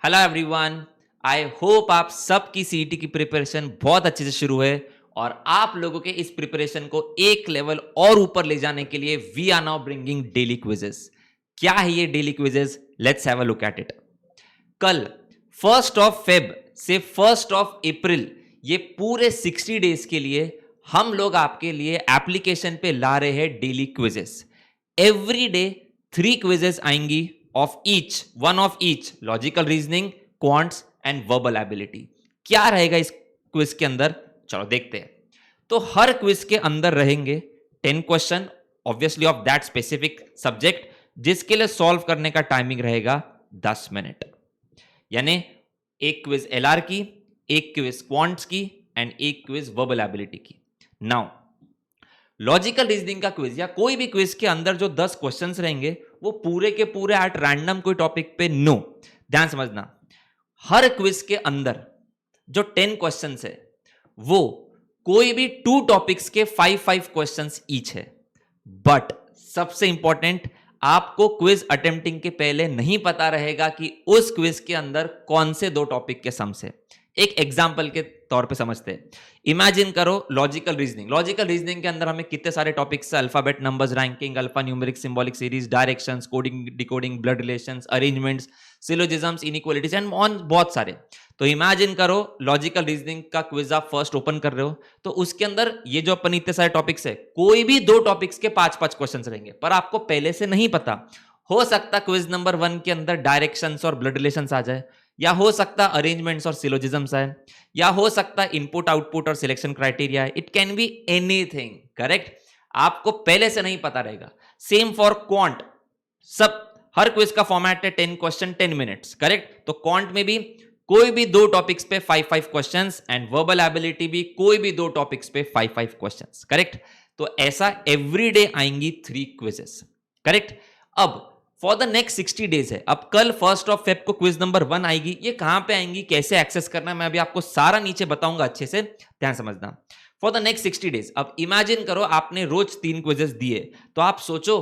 Hello everyone. I hope आप सबकी CET की प्रिपरेशन बहुत अच्छे से शुरू है और आप लोगों के इस प्रिपरेशन को एक लेवल और ऊपर ले जाने के लिए we are now bringing daily quizzes. क्या है ये daily quizzes? Let's have a look at it. कल 1 फेब से 1 अप्रैल ये पूरे 60 डेज के लिए हम लोग आपके लिए एप्लीकेशन पे ला रहे हैं daily quizzes. Every day 3 quizzes आएंगी of each, one of each, logical reasoning, quants and verbal ability. क्या रहेगा इस क्विज के अंदर? चलो देखते हैं। तो हर क्विज के अंदर रहेंगे 10 question, obviously of that specific subject, जिसके लिए सॉल्व करने का टाइमिंग रहेगा 10 मिनट। यानी एक क्विज एलआर की, एक क्विज क्वांट्स की एंड एक क्विज वर्बल एबिलिटी की। नाउ लॉजिकल रीजनिंग का क्विज या कोई भी क्विज के अंदर जो 10 क्वेश्चंस रहेंगे वो पूरे के पूरे एट रैंडम कोई टॉपिक पे नो। ध्यान समझना, हर क्विज के अंदर जो 10 क्वेश्चंस है वो कोई भी 2 टॉपिक्स के 5 क्वेश्चंस ईच है। बट सबसे इंपॉर्टेंट, आपको क्विज अटेम्प्टिंग के पहले नहीं पता रहेगा कि उस क्विज के अंदर कौन से 2 टॉपिक के सम्स है। एक एग्जाम्पल के तौर पे समझते हैं। इमेजिन करो लॉजिकल रीजनिंग। लॉजिकल रीजनिंग के अंदर हमें कितने सारे टॉपिक्स है? Alphabet, numbers, ranking, alphanumeric, symbolic series, directions, coding, decoding, blood relations, arrangements, syllogisms, inequalities and on बहुत सारे। तो इमेजिन करो लॉजिकल रीजनिंग का क्विज आप फर्स्ट ओपन कर रहे हो, तो उसके अंदर ये जो अपन इतने सारे टॉपिक्स है, कोई भी 2 टॉपिक्स के 5 क्वेश्चन रहेंगे, पर आपको पहले से नहीं पता। हो सकता क्विज नंबर 1 के अंदर डायरेक्शंस और ब्लड रिलेशंस आ जाए, या हो सकता अरेंजमेंट्स और सिलोजिज्म्स आए, या हो सकता इनपुट आउटपुट और सिलेक्शन क्राइटेरिया है। It can be anything, correct? आपको पहले से नहीं पता रहेगा। Same for quant. सब हर क्विज का फॉर्मेट है 10 क्वेश्चन 10 मिनट्स, करेक्ट? तो क्वांट में भी कोई भी 2 टॉपिक्स पे 5 क्वेश्चंस एंड वर्बल एबिलिटी भी कोई भी 2 टॉपिक्स पे 5 क्वेश्चंस, करेक्ट? तो ऐसा एवरीडे आएंगी 3 क्विजेस, करेक्ट? अब फॉर द नेक्स्ट 60 डेज है। अब कल 1 फेब को क्विज नंबर 1 आएगी। ये कहां पे आएंगी, कैसे एक्सेस करना है, मैं अभी आपको सारा नीचे बताऊंगा, अच्छे से ध्यान समझना। फॉर द नेक्स्ट 60 डेज, अब इमेजिन करो आपने रोज 3 क्विजेस दिए, तो आप सोचो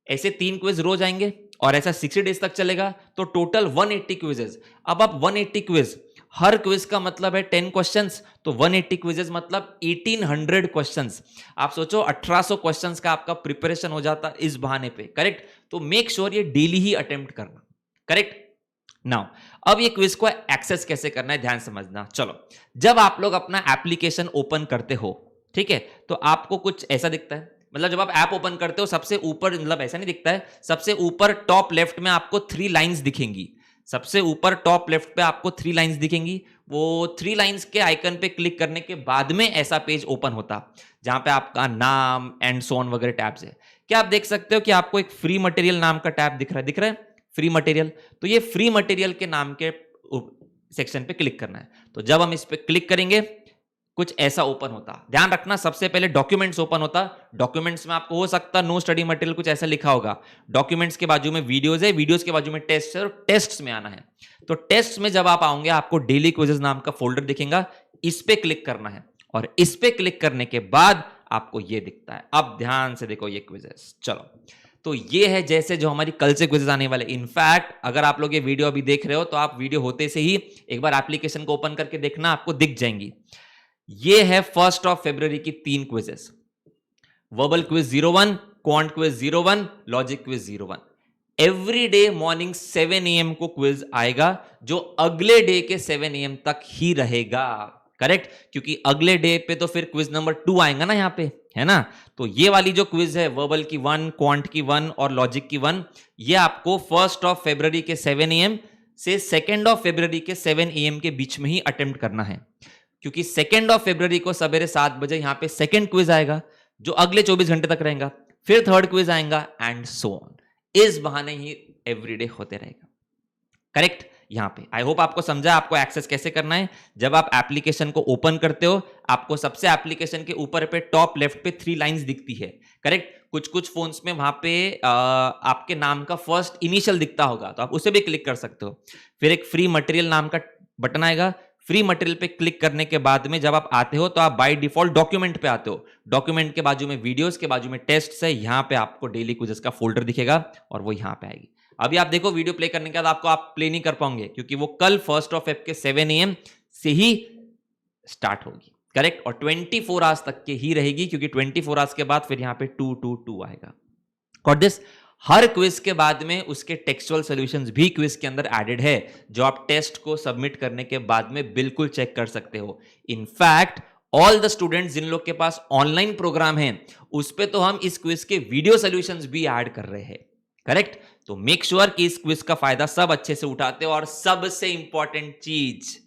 ऐसे 3 क्विज रोज आएंगे और ऐसा 60 डेज तक चलेगा, तो टोटल 180 क्विजेस। अब आप 180 क्विज, हर क्विज का मतलब है 10 क्वेश्चंस, तो 180 क्विजेस मतलब 1800 क्वेश्चंस। आप सोचो 1800 क्वेश्चंस का आपका प्रिपरेशन हो जाता इस बहाने पे, करेक्ट? तो मेक श्योर ये डेली ही अटेम्प्ट करना, करेक्ट? नाउ अब ये क्विज को एक्सेस कैसे करना है, ध्यान समझना। चलो, जब आप लोग अपना एप्लीकेशन ओपन करते हो, ठीक है, तो आपको कुछ ऐसा दिखता है। मतलब जब आप ऐप ओपन करते हो, सबसे ऊपर, मतलब ऐसा नहीं दिखता है, सबसे ऊपर टॉप लेफ्ट में आपको 3 लाइंस दिखेंगी। सबसे ऊपर टॉप लेफ्ट पे आपको 3 लाइंस दिखेंगी। वो 3 लाइंस के आइकन पे क्लिक करने के बाद में ऐसा पेज ओपन होता, जहां पे आपका नाम एंड सो ऑन वगैरह टैब्स है। क्या आप देख सकते हो कि आपको एक फ्री मटेरियल नाम का टैब दिख रहा है? दिख रहा है फ्री मटेरियल? तो ये फ्री मटेरियल के नाम के सेक्शन पे क्लिक करना है। तो जब हम इस पे क्लिक करेंगे, कुछ ऐसा ओपन होता। ध्यान रखना, सबसे पहले डॉक्यूमेंट्स ओपन होता। डॉक्यूमेंट्स में आपको हो सकता नो स्टडी मटेरियल कुछ ऐसा लिखा होगा। डॉक्यूमेंट्स के बाजू में वीडियोज है, वीडियोज के बाजू में टेस्ट है, और टेस्ट्स में आना है। तो टेस्ट में जब आप आओगे, आपको डेली क्विजेस नाम का फोल्डर दिखेगा। इस पे क्लिक करना है और इस पे क्लिक करने के बाद आपको ये दिखता है। अब ध्यान से देखो ये क्विजेस। चलो, तो ये है जैसे जो हमारी कल से क्विजेस आने वाले। इनफैक्ट अगर आप लोग ये वीडियो अभी देख रहे हो, तो आप वीडियो होते से ही एक बार एप्लीकेशन को ओपन करके देखना, आपको दिख जाएंगी। ये है 1 फेब्रुअरी की 3 quizzes. Verbal quiz 01, quant quiz 01, logic quiz 01। Every day morning 7 AM को क्विज आएगा, जो अगले डे के 7 AM तक ही रहेगा, करेक्ट? क्योंकि अगले डे पे तो फिर क्विज नंबर 2 आएगा ना, यहां पे है ना। तो ये वाली जो क्विज है, वर्बल की 1, क्वांट की 1 और लॉजिक की 1, ये आपको 1 फेब्रुअरी के 7 AM से 2 फेब्रुअरी के 7 AM के बीच में ही अटेम्प्ट करना है। क्योंकि 2 फेब्रुअरी को सवेरे 7 बजे यहां पे सेकंड क्विज आएगा, जो अगले 24 घंटे तक रहेगा। फिर थर्ड क्विज आएगा एंड सो ऑन। इस बहाने ही एवरीडे होते रहेगा, करेक्ट? यहां पे आई होप आपको समझा आपको एक्सेस कैसे करना है। जब आप एप्लीकेशन को ओपन करते हो, आपको सबसे एप्लीकेशन के ऊपर पे टॉप लेफ्ट पे 3 लाइंस दिखती है, करेक्ट? कुछ कुछ फोन्स में वहां पे आपके नाम का फर्स्ट इनिशियल दिखता होगा, तो आप उसे भी क्लिक कर सकते हो। फिर एक फ्री मटेरियल नाम का बटन आएगा। फ्री मटेरियल पे क्लिक करने के बाद में जब आप आते हो, तो आप बाय डिफॉल्ट डॉक्यूमेंट पे आते हो। डॉक्यूमेंट के बाजू में वीडियोस के बाजू में टेस्ट है, यहां पे आपको डेली क्विजेस का फोल्डर दिखेगा और वो यहां पे आएगी। अभी आप देखो वीडियो प्ले करने के बाद आपको आप प्ले नहीं कर पाओगे क्योंकि वो कल 1 Feb के 7 AM से ही स्टार्ट होगी, करेक्ट। और 24 आवर्स तक के ही रहेगी क्योंकि 24 आवर्स के बाद फिर यहां पे 222 आएगा। और दिस हर क्विज के बाद में उसके टेक्सचुअल सॉल्यूशंस भी क्विज के अंदर एडेड है, जो आप टेस्ट को सबमिट करने के बाद में बिल्कुल चेक कर सकते हो। इनफैक्ट ऑल द स्टूडेंट्स जिन लोग के पास ऑनलाइन प्रोग्राम है उस पे तो हम इस क्विज के वीडियो सॉल्यूशंस भी ऐड कर रहे हैं, करेक्ट। तो मेक श्योर कि इस क्विज का फायदा सब अच्छे से उठाते हो। और सबसे इंपॉर्टेंट चीज,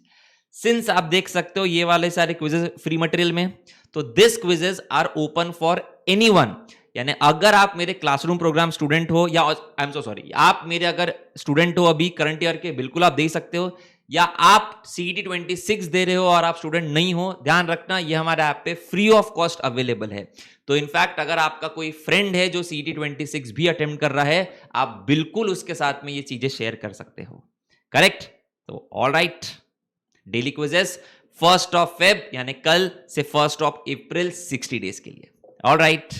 सिंस आप देख सकते हो ये वाले सारे क्विजेस फ्री मटेरियल में, तो this quizzes are open for anyone. यानी अगर आप मेरे क्लासरूम प्रोग्राम स्टूडेंट हो, या आई एम सो सॉरी, आप मेरे अगर स्टूडेंट हो अभी करंट ईयर के, बिल्कुल आप दे सकते हो। या आप CET 26 दे रहे हो और आप स्टूडेंट नहीं हो, ध्यान रखना ये हमारे ऐप पे फ्री ऑफ कॉस्ट अवेलेबल है। तो इनफैक्ट अगर आपका कोई फ्रेंड है जो CET 26 भी अटेम्प्ट कर रहा है, आप बिल्कुल उसके साथ में ये चीजें शेयर कर सकते हो, करेक्ट। तो all right, daily quizzes 1 Feb यानी कल से 1 April 60 डेज के लिए। All right.